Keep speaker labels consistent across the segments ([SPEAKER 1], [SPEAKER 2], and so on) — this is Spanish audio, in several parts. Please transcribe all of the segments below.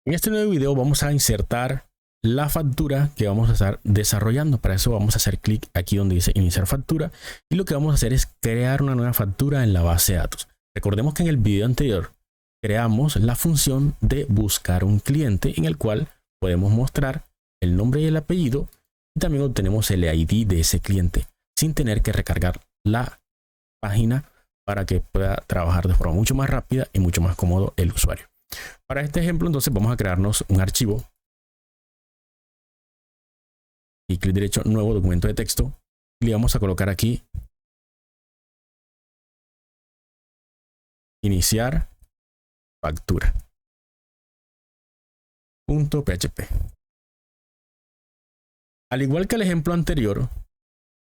[SPEAKER 1] En este nuevo video vamos a insertar la factura que vamos a estar desarrollando. Para eso vamos a hacer clic aquí donde dice iniciar factura y lo que vamos a hacer es crear una nueva factura en la base de datos. Recordemos que en el video anterior creamos la función de buscar un cliente en el cual podemos mostrar el nombre y el apellido y también obtenemos el ID de ese cliente sin tener que recargar la página para que pueda trabajar de forma mucho más rápida y mucho más cómodo el usuario. Para este ejemplo, entonces vamos a crearnos un archivo y clic derecho, nuevo documento de texto. Y le vamos a colocar aquí iniciar factura .php. Al igual que el ejemplo anterior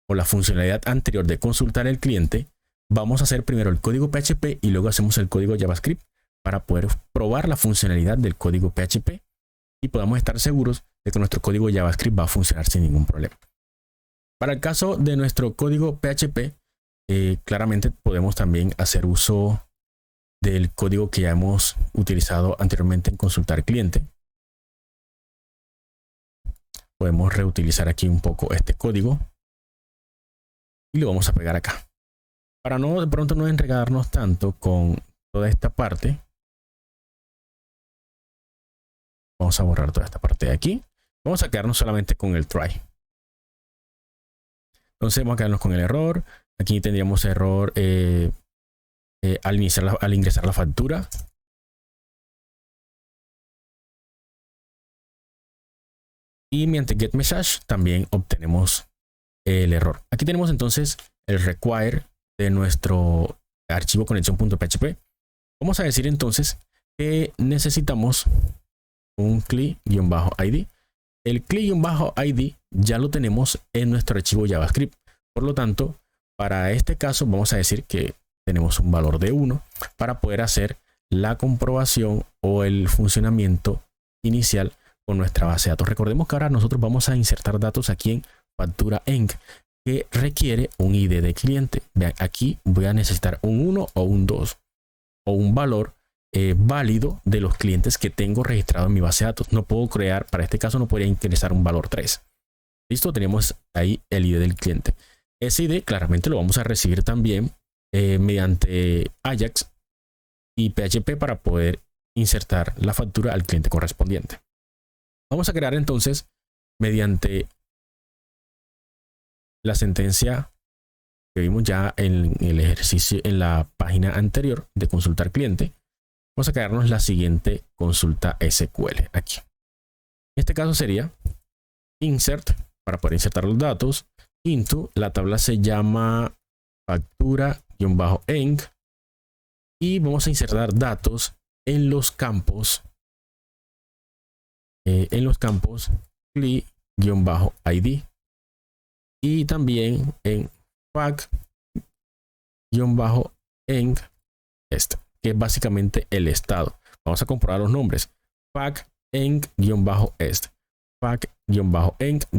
[SPEAKER 1] o la funcionalidad anterior de consultar el cliente, vamos a hacer primero el código PHP y luego hacemos el código JavaScript para poder probar la funcionalidad del código PHP y podamos estar seguros de que nuestro código JavaScript va a funcionar sin ningún problema. Para el caso de nuestro código PHP, claramente podemos también hacer uso del código que ya hemos utilizado anteriormente en consultar cliente. Podemos reutilizar aquí un poco este código y lo vamos a pegar acá. Para no de pronto no enredarnos tanto con toda esta parte, vamos a borrar toda esta parte de aquí. Vamos a quedarnos solamente con el try. Entonces vamos a quedarnos con el error. Aquí tendríamos error al ingresar la factura. Y mediante getMessage también obtenemos el error. Aquí tenemos entonces el require de nuestro archivo conexión.php. Vamos a decir entonces que necesitamos un CLI-ID. El CLI-ID ya lo tenemos en nuestro archivo JavaScript. Por lo tanto, para este caso vamos a decir que tenemos un valor de 1 para poder hacer la comprobación o el funcionamiento inicial con nuestra base de datos. Recordemos que ahora nosotros vamos a insertar datos aquí en Factura Enc que requiere un ID de cliente. Vean, aquí voy a necesitar un 1 o un 2 o un valor válido de los clientes que tengo registrado en mi base de datos. No puedo crear, para este caso no podría ingresar un valor 3. Listo, tenemos ahí el ID del cliente. Ese ID claramente lo vamos a recibir también mediante Ajax y PHP para poder insertar la factura al cliente correspondiente. Vamos a crear entonces mediante la sentencia que vimos ya en el ejercicio en la página anterior de consultar cliente. Vamos a crearnos la siguiente consulta SQL aquí. En este caso sería insert para poder insertar los datos into, la tabla se llama factura-enc y vamos a insertar datos en los campos CLI-ID y también en fac-enc que es básicamente el estado. Vamos a comprobar los nombres. fac-enc-est, fac-enc-est.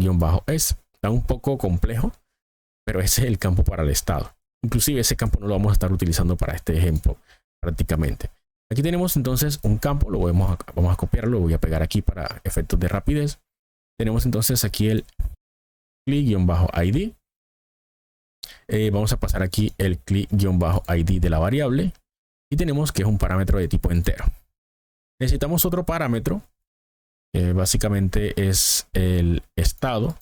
[SPEAKER 1] Está un poco complejo, pero ese es el campo para el estado. Inclusive ese campo no lo vamos a estar utilizando para este ejemplo prácticamente. Aquí tenemos entonces un campo, vamos a copiarlo, lo voy a pegar aquí para efectos de rapidez. Tenemos entonces aquí el CLI-ID. Vamos a pasar aquí el CLI-ID de la variable y tenemos que es un parámetro de tipo entero. Necesitamos otro parámetro que básicamente es el estado.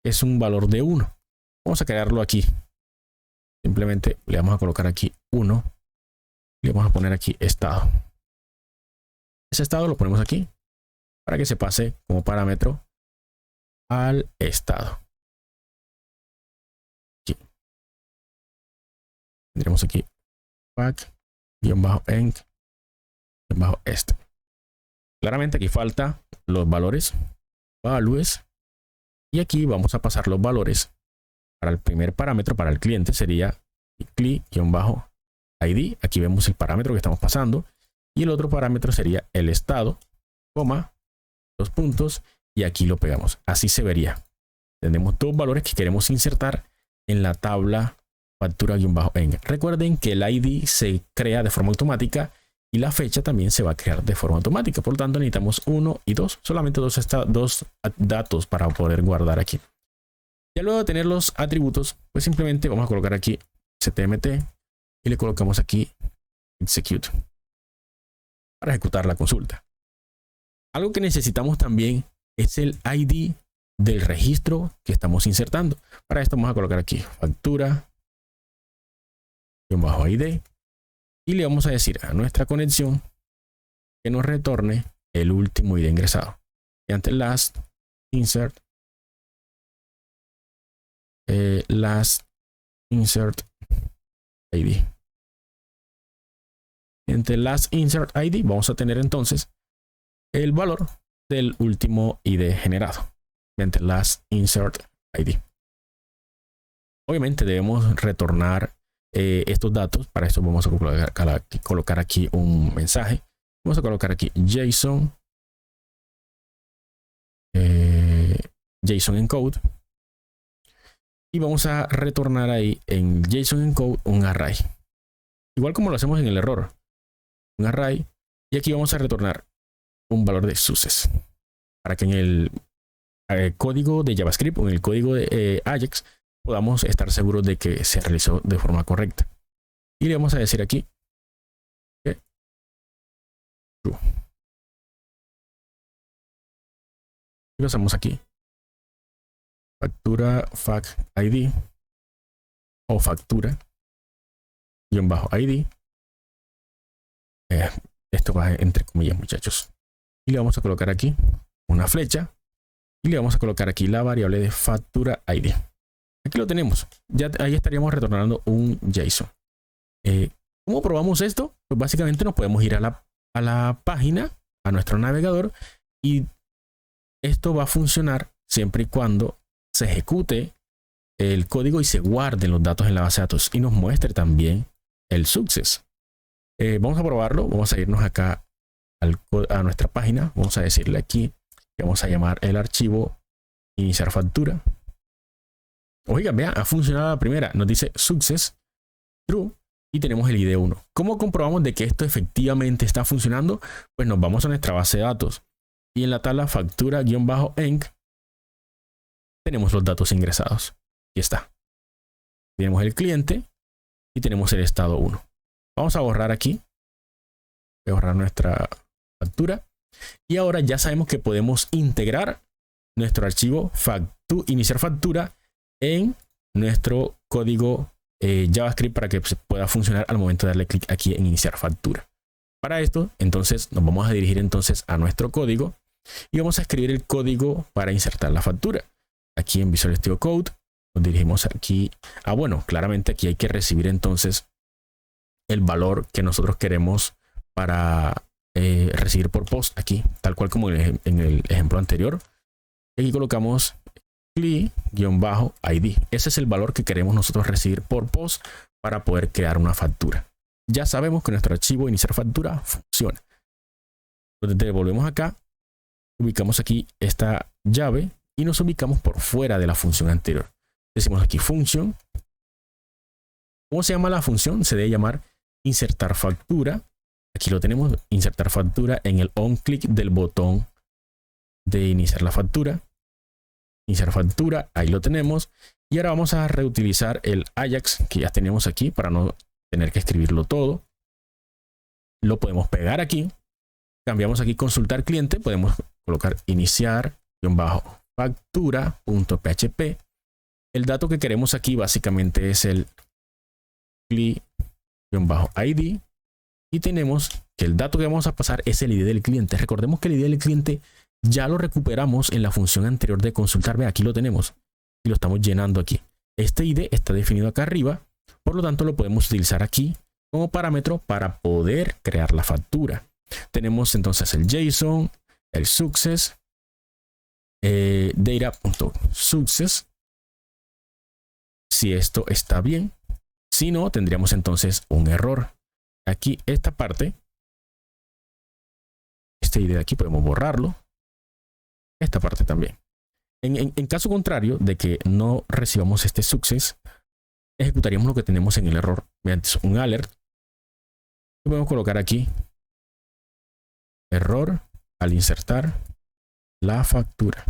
[SPEAKER 1] Es un valor de 1. Vamos a crearlo aquí. Simplemente le vamos a colocar aquí 1. Le vamos a poner aquí estado. Ese estado lo ponemos aquí para que se pase como parámetro al estado. Aquí. Tendremos aquí fac-enc-est. Claramente aquí falta los valores values y aquí vamos a pasar los valores para el primer parámetro, para el cliente sería CLI-ID. Aquí vemos el parámetro que estamos pasando y el otro parámetro sería el estado, coma, 2 puntos y aquí lo pegamos. Así se vería. Tenemos dos valores que queremos insertar en la tabla factura-enc. Recuerden que el ID se crea de forma automática y la fecha también se va a crear de forma automática. Por lo tanto, necesitamos 1 y 2, solamente dos datos para poder guardar aquí. Ya luego de tener los atributos, pues simplemente vamos a colocar aquí stmt y le colocamos aquí execute para ejecutar la consulta. Algo que necesitamos también es el ID del registro que estamos insertando. Para esto vamos a colocar aquí factura -ID y le vamos a decir a nuestra conexión que nos retorne el último ID ingresado. Mediante last insert ID. Mediante last insert ID vamos a tener entonces el valor del último ID generado. Mediante last insert ID. Obviamente debemos retornar estos datos. Para esto vamos a colocar aquí un mensaje. Vamos a colocar aquí JSON encode y vamos a retornar ahí en JSON encode un array, igual como lo hacemos en el error, un array, y aquí vamos a retornar un valor de success para que en el código de JavaScript o en el código de Ajax podamos estar seguros de que se realizó de forma correcta. Y le vamos a decir aquí que true. Y lo hacemos aquí. Factura fac ID o factura -ID. Esto va entre comillas, muchachos. Y le vamos a colocar aquí una flecha y le vamos a colocar aquí la variable de factura ID. Aquí lo tenemos. Ya ahí estaríamos retornando un JSON. ¿Cómo probamos esto? Pues básicamente nos podemos ir a la página, a nuestro navegador, y esto va a funcionar siempre y cuando se ejecute el código y se guarden los datos en la base de datos y nos muestre también el success. Vamos a probarlo. Vamos a irnos acá a nuestra página. Vamos a decirle aquí que vamos a llamar el archivo iniciar factura. Oigan, vean, ha funcionado la primera. Nos dice success true y tenemos el ID 1. ¿Cómo comprobamos de que esto efectivamente está funcionando? Pues nos vamos a nuestra base de datos y en la tabla factura-enc tenemos los datos ingresados. Aquí está. Tenemos el cliente y tenemos el estado 1. Vamos a borrar aquí. Voy a borrar nuestra factura. Y ahora ya sabemos que podemos integrar nuestro archivo iniciar factura en nuestro código JavaScript para que pueda funcionar al momento de darle clic aquí en iniciar factura. Para esto, entonces, nos vamos a dirigir entonces a nuestro código y vamos a escribir el código para insertar la factura. Aquí en Visual Studio Code nos dirigimos aquí. Bueno, claramente aquí hay que recibir entonces el valor que nosotros queremos para recibir por post aquí, tal cual como en el ejemplo anterior. Aquí colocamos CLI-ID. Ese es el valor que queremos nosotros recibir por post para poder crear una factura. Ya sabemos que nuestro archivo iniciar factura funciona. Entonces devolvemos acá, ubicamos aquí esta llave y nos ubicamos por fuera de la función anterior. Decimos aquí function. ¿Cómo se llama la función? Se debe llamar insertar factura. Aquí lo tenemos, insertar factura en el on click del botón de iniciar la factura. Iniciar factura, ahí lo tenemos. Y ahora vamos a reutilizar el Ajax que ya tenemos aquí para no tener que escribirlo todo. Lo podemos pegar aquí. Cambiamos aquí consultar cliente. Podemos colocar iniciar-factura.php. El dato que queremos aquí básicamente es el CLI-ID. Y tenemos que el dato que vamos a pasar es el ID del cliente. Recordemos que el ID del cliente ya lo recuperamos en la función anterior de consultar. Ve, aquí lo tenemos y lo estamos llenando aquí. Este ID está definido acá arriba, por lo tanto lo podemos utilizar aquí como parámetro para poder crear la factura. Tenemos entonces el JSON, el success, data.success. Si esto está bien, si no, tendríamos entonces un error. Aquí esta parte, este ID de aquí podemos borrarlo. Esta parte también. En caso contrario de que no recibamos este success, ejecutaríamos lo que tenemos en el error mediante un alert. Podemos colocar aquí error al insertar la factura.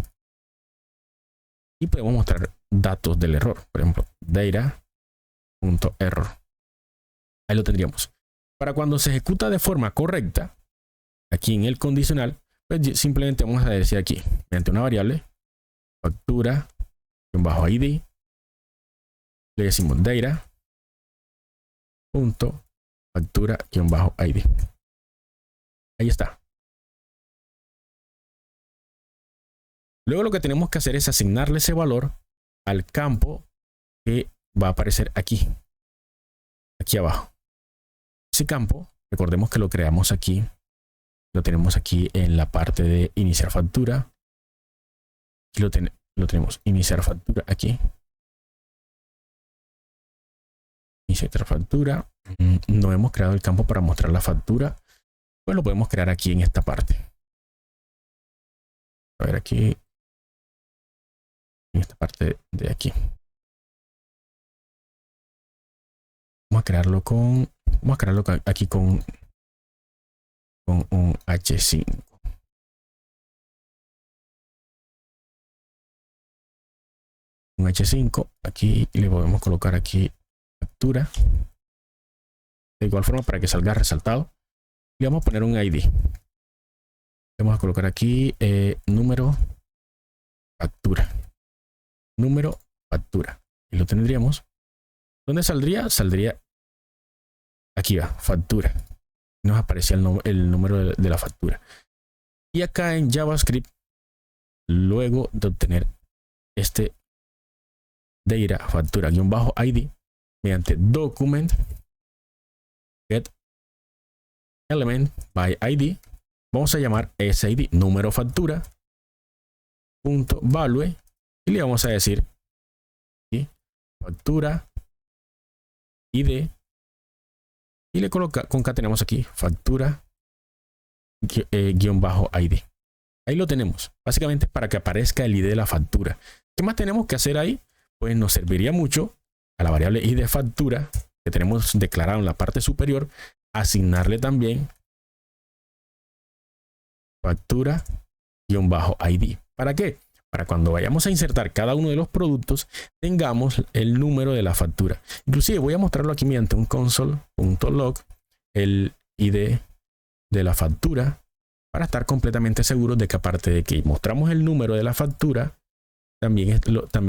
[SPEAKER 1] Y podemos mostrar datos del error. Por ejemplo, data.error. Ahí lo tendríamos. Para cuando se ejecuta de forma correcta, aquí en el condicional, pues simplemente vamos a decir aquí, mediante una variable, factura, bajo ID, le decimos data.factura-id. Ahí está. Luego lo que tenemos que hacer es asignarle ese valor al campo que va a aparecer aquí abajo. Ese campo, recordemos que lo creamos aquí, lo tenemos aquí en la parte de iniciar factura. Aquí lo tenemos, iniciar factura aquí. Iniciar factura. No hemos creado el campo para mostrar la factura, pues lo podemos crear aquí en esta parte. A ver aquí. En esta parte de aquí. Vamos a crearlo aquí con un H5. Un H5 aquí y le podemos colocar aquí factura. De igual forma para que salga resaltado. Y vamos a poner un ID. Vamos a colocar aquí número factura. Número factura. Y lo tendríamos. ¿Dónde saldría? Saldría aquí va, factura. Nos aparecía el número de la factura. Y acá en JavaScript, luego de obtener este data factura -id mediante document get element by id, vamos a llamar ese id número factura punto value y le vamos a decir ¿sí? Factura id y le concatenamos aquí factura _id. Ahí lo tenemos, básicamente para que aparezca el ID de la factura. ¿Qué más tenemos que hacer ahí? Pues nos serviría mucho a la variable ID de factura que tenemos declarado en la parte superior, asignarle también factura -id. ¿Para qué? Para cuando vayamos a insertar cada uno de los productos, tengamos el número de la factura. Inclusive voy a mostrarlo aquí mediante un console.log, el ID de la factura, para estar completamente seguros de que aparte de que mostramos el número de la factura, también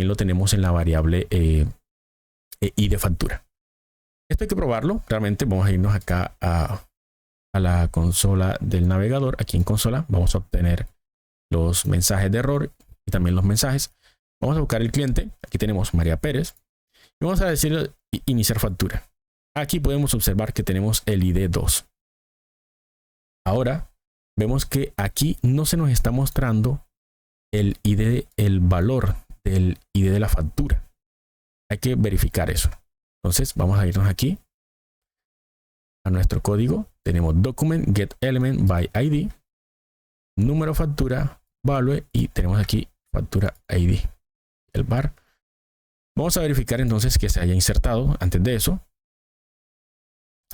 [SPEAKER 1] lo tenemos en la variable ID de factura. Esto hay que probarlo. Realmente vamos a irnos acá a la consola del navegador. Aquí en consola vamos a obtener los mensajes de error y también los mensajes. Vamos a buscar el cliente. Aquí tenemos María Pérez. Y vamos a decir iniciar factura. Aquí podemos observar que tenemos el ID 2. Ahora vemos que aquí no se nos está mostrando el ID, el valor del ID de la factura. Hay que verificar eso. Entonces vamos a irnos aquí a nuestro código. Tenemos document get element by id, número factura, value y tenemos aquí factura id, el var. Vamos a verificar entonces que se haya insertado. Antes de eso,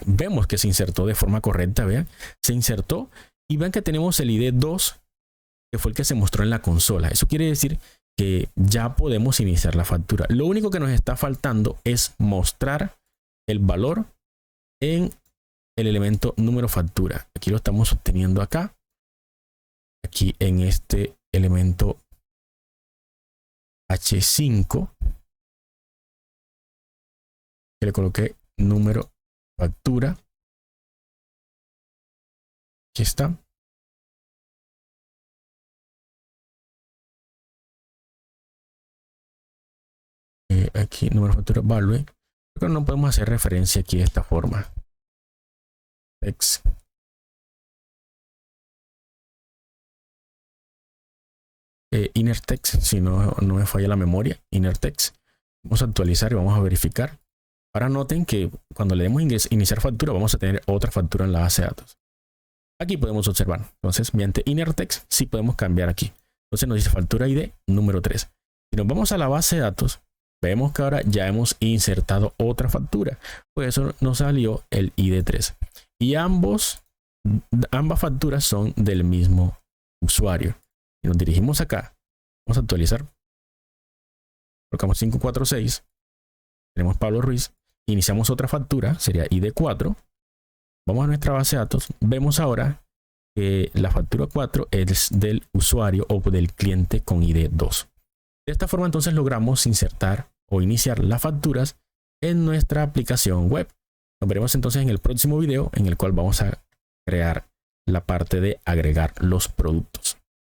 [SPEAKER 1] vemos que se insertó de forma correcta. Vean, se insertó y vean que tenemos el ID 2, que fue el que se mostró en la consola. Eso quiere decir que ya podemos iniciar la factura. Lo único que nos está faltando es mostrar el valor en el elemento número factura. Aquí lo estamos obteniendo acá. Aquí en este elemento H5. Que le coloqué número factura. Aquí está. Aquí número factura value, pero no podemos hacer referencia aquí de esta forma. Text. Inner text, si no me falla la memoria, inner text. Vamos a actualizar y vamos a verificar. Ahora noten que cuando le demos iniciar factura, vamos a tener otra factura en la base de datos. Aquí podemos observar. Entonces, mediante inner text, sí podemos cambiar aquí. Entonces nos dice factura ID número 3. Si nos vamos a la base de datos, vemos que ahora ya hemos insertado otra factura. Por eso nos salió el ID 3. Y ambos ambas facturas son del mismo usuario. Y nos dirigimos acá, vamos a actualizar, colocamos 546, tenemos Pablo Ruiz, iniciamos otra factura, sería ID4, vamos a nuestra base de datos, vemos ahora que la factura 4 es del usuario o del cliente con ID2. De esta forma entonces logramos insertar o iniciar las facturas en nuestra aplicación web. Nos veremos entonces en el próximo video, en el cual vamos a crear la parte de agregar los productos.